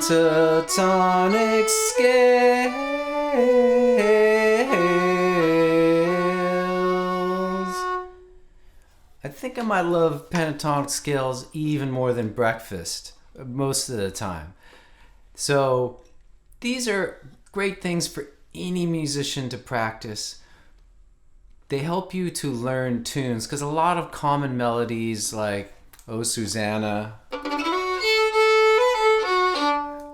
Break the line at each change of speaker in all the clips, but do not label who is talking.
pentatonic scales. I think I might love pentatonic scales even more than breakfast most of the time. So these are great things for any musician to practice. They help you to learn tunes because a lot of common melodies like Oh Susanna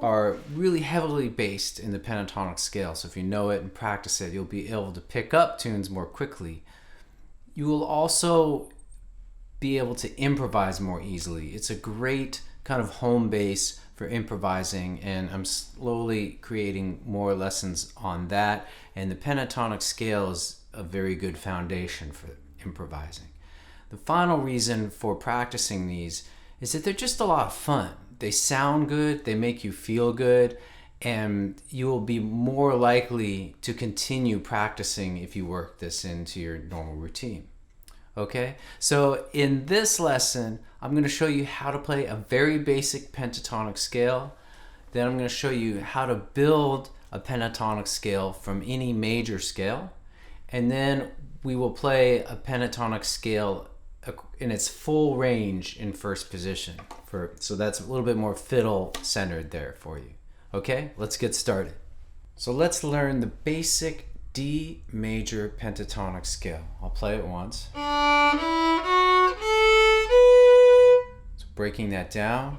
are really heavily based in the pentatonic scale. So if you know it and practice it, you'll be able to pick up tunes more quickly. You will also be able to improvise more easily. It's a great kind of home base for improvising, and I'm slowly creating more lessons on that. And the pentatonic scale is a very good foundation for improvising. The final reason for practicing these is that they're just a lot of fun. They sound good, they make you feel good, and you will be more likely to continue practicing if you work this into your normal routine. Okay, so in this lesson, I'm going to show you how to play a very basic pentatonic scale. Then I'm going to show you how to build a pentatonic scale from any major scale. And then we will play a pentatonic scale in its full range in first position. So that's a little bit more fiddle centered there for you. Okay, let's get started. So let's learn the basic D major pentatonic scale. I'll play it once. So breaking that down.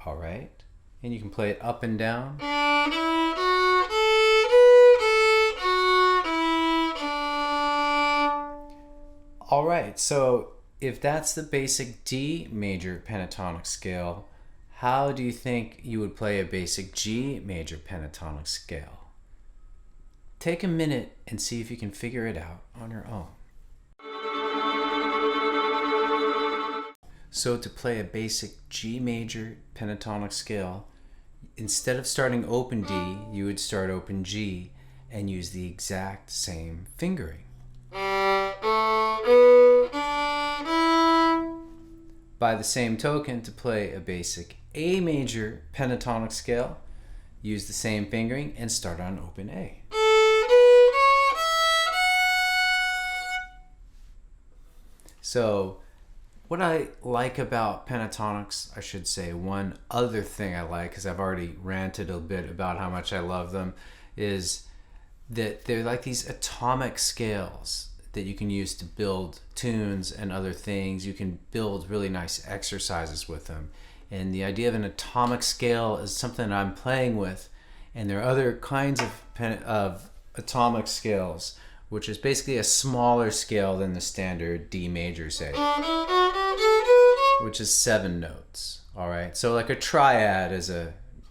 All right, and you can play it up and down. All right, so if that's the basic D major pentatonic scale, how do you think you would play a basic G major pentatonic scale? Take a minute and see if you can figure it out on your own. So to play a basic G major pentatonic scale, instead of starting open D, you would start open G and use the exact same fingering. By the same token, to play a basic A major pentatonic scale, use the same fingering and start on open A. So what I like about pentatonics, I should say one other thing I like, because I've already ranted a bit about how much I love them, is that they're like these atomic scales that you can use to build tunes and other things. You can build really nice exercises with them. And the idea of an atomic scale is something that I'm playing with. And there are other kinds of atomic scales, which is basically a smaller scale than the standard D major, say, which is 7 notes. All right, so like a triad is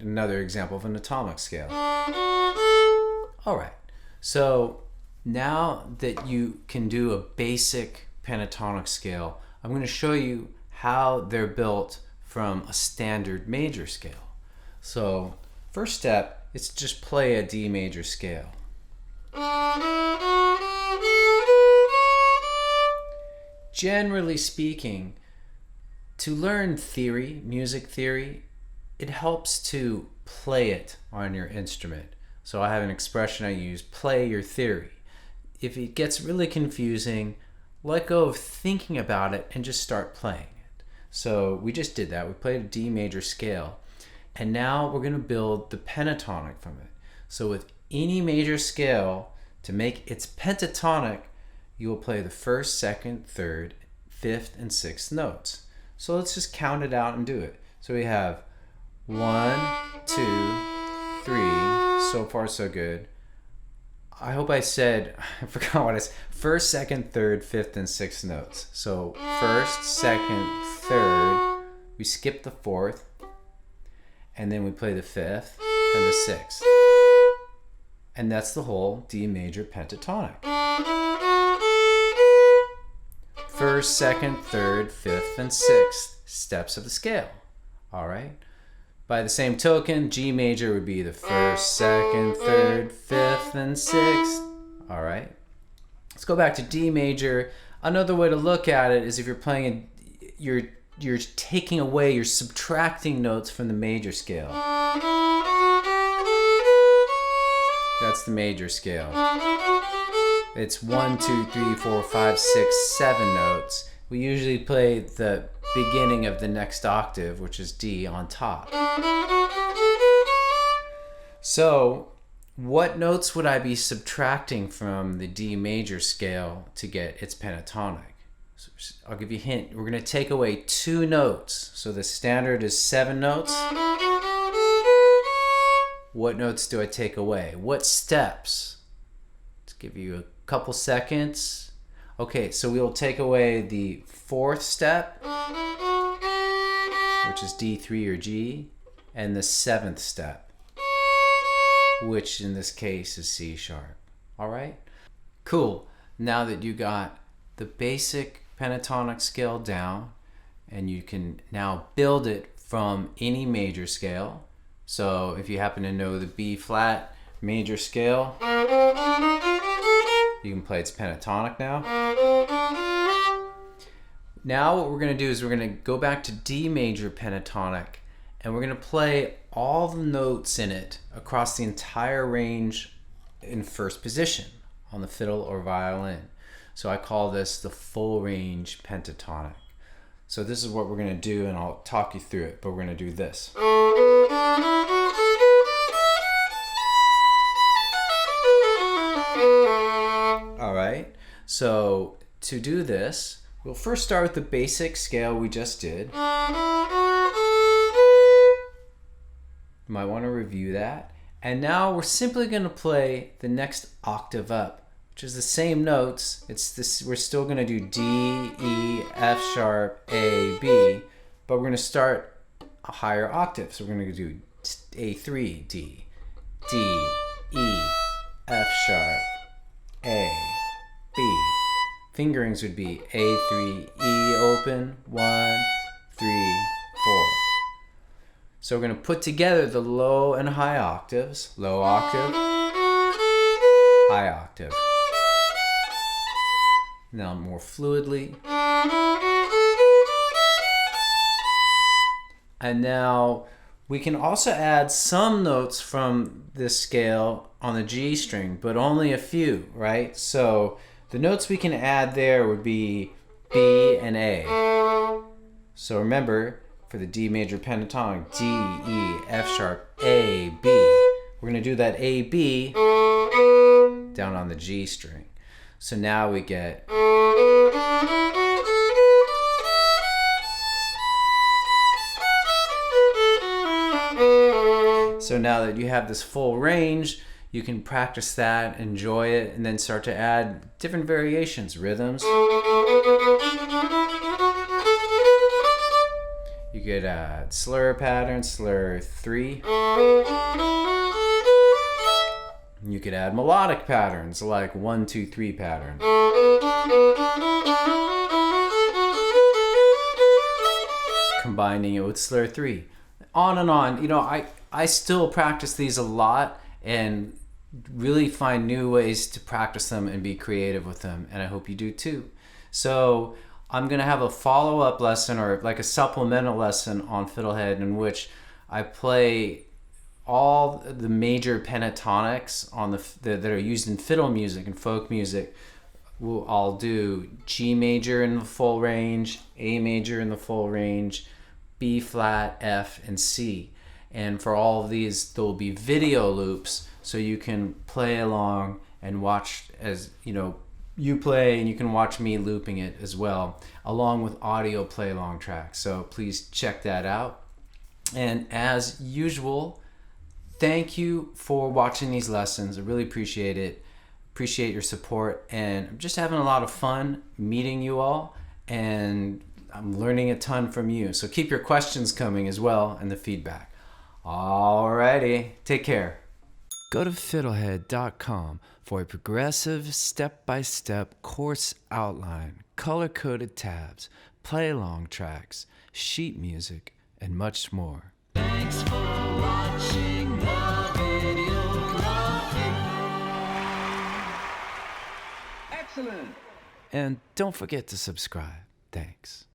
another example of an atomic scale. All right, so now that you can do a basic pentatonic scale, I'm going to show you how they're built from a standard major scale. So first step is to just play a D major scale. Generally speaking, to learn theory, music theory, it helps to play it on your instrument. So I have an expression I use, play your theory. If it gets really confusing, let go of thinking about it and just start playing it. So we just did that. We played a D major scale. And now we're going to build the pentatonic from it. So with any major scale, to make its pentatonic, you will play the first, second, third, fifth, and sixth notes. So let's just count it out and do it. So we have 1, 2, 3. So far, so good. I hope I forgot what I said. First, second, third, fifth, and sixth notes. So first, second, third. We skip the fourth. And then we play the fifth and the sixth. And that's the whole D major pentatonic. First, second, third, fifth, and sixth steps of the scale. All right. By the same token, G major would be the first, second, third, fifth, and sixth. All right. Let's go back to D major. Another way to look at it is if you're playing you're taking away, you're subtracting notes from the major scale. That's the major scale. It's 1, 2, 3, 4, 5, 6, 7 notes. We usually play the beginning of the next octave, which is D, on top. So, what notes would I be subtracting from the D major scale to get its pentatonic? So I'll give you a hint. We're going to take away 2 notes. So the standard is 7 notes. What notes do I take away? What steps? Let's give you a couple seconds. Okay, so we'll take away the 4th step, which is D3 or G, and the 7th step, which in this case is C sharp. All right? Cool. Now that you got the basic pentatonic scale down, and you can now build it from any major scale. So if you happen to know the B flat major scale, you can play its pentatonic now. Now what we're going to do is we're going to go back to D major pentatonic, and we're going to play all the notes in it across the entire range in first position on the fiddle or violin. So I call this the full range pentatonic. So this is what we're going to do, and I'll talk you through it, but we're going to do this. All right, so to do this, we'll first start with the basic scale we just did. You might want to review that. And now we're simply going to play the next octave up, which is the same notes. It's this. We're still going to do D, E, F sharp, A, B, but we're going to start a higher octave. So we're going to do A3, D, D, E, F sharp, A, B. Fingerings would be A3, E open, 1, 3, 4. So we're going to put together the low and high octaves. Low octave, high octave. Now more fluidly. And now we can also add some notes from this scale on the G string, but only a few, right? So the notes we can add there would be B and A. So remember, for the D major pentatonic, D, E, F sharp, A, B. We're going to do that A, B down on the G string. So now we get... So now that you have this full range, you can practice that, enjoy it, and then start to add different variations, rhythms. You could add slur pattern, slur 3. You could add melodic patterns like 1, 2, 3 pattern. Combining it with slur 3. On and on. You know, I still practice these a lot and really find new ways to practice them and be creative with them, and I hope you do too. So I'm going to have a follow-up lesson, or like a supplemental lesson on FiddleHed, in which I play all the major pentatonics on that are used in fiddle music and folk music. I'll do G major in the full range, A major in the full range, B flat, F, and C. And for all of these, there will be video loops, so you can play along and watch as, you know, you play, and you can watch me looping it as well, along with audio play along tracks. So please check that out. And as usual, thank you for watching these lessons. I really appreciate it. Appreciate your support, and I'm just having a lot of fun meeting you all, and I'm learning a ton from you. So keep your questions coming as well, and the feedback. Alrighty, take care. Go to FiddleHed.com for a progressive step-by-step course outline, color-coded tabs, play-along tracks, sheet music, and much more. Thanks for watching the video. Excellent. And don't forget to subscribe. Thanks.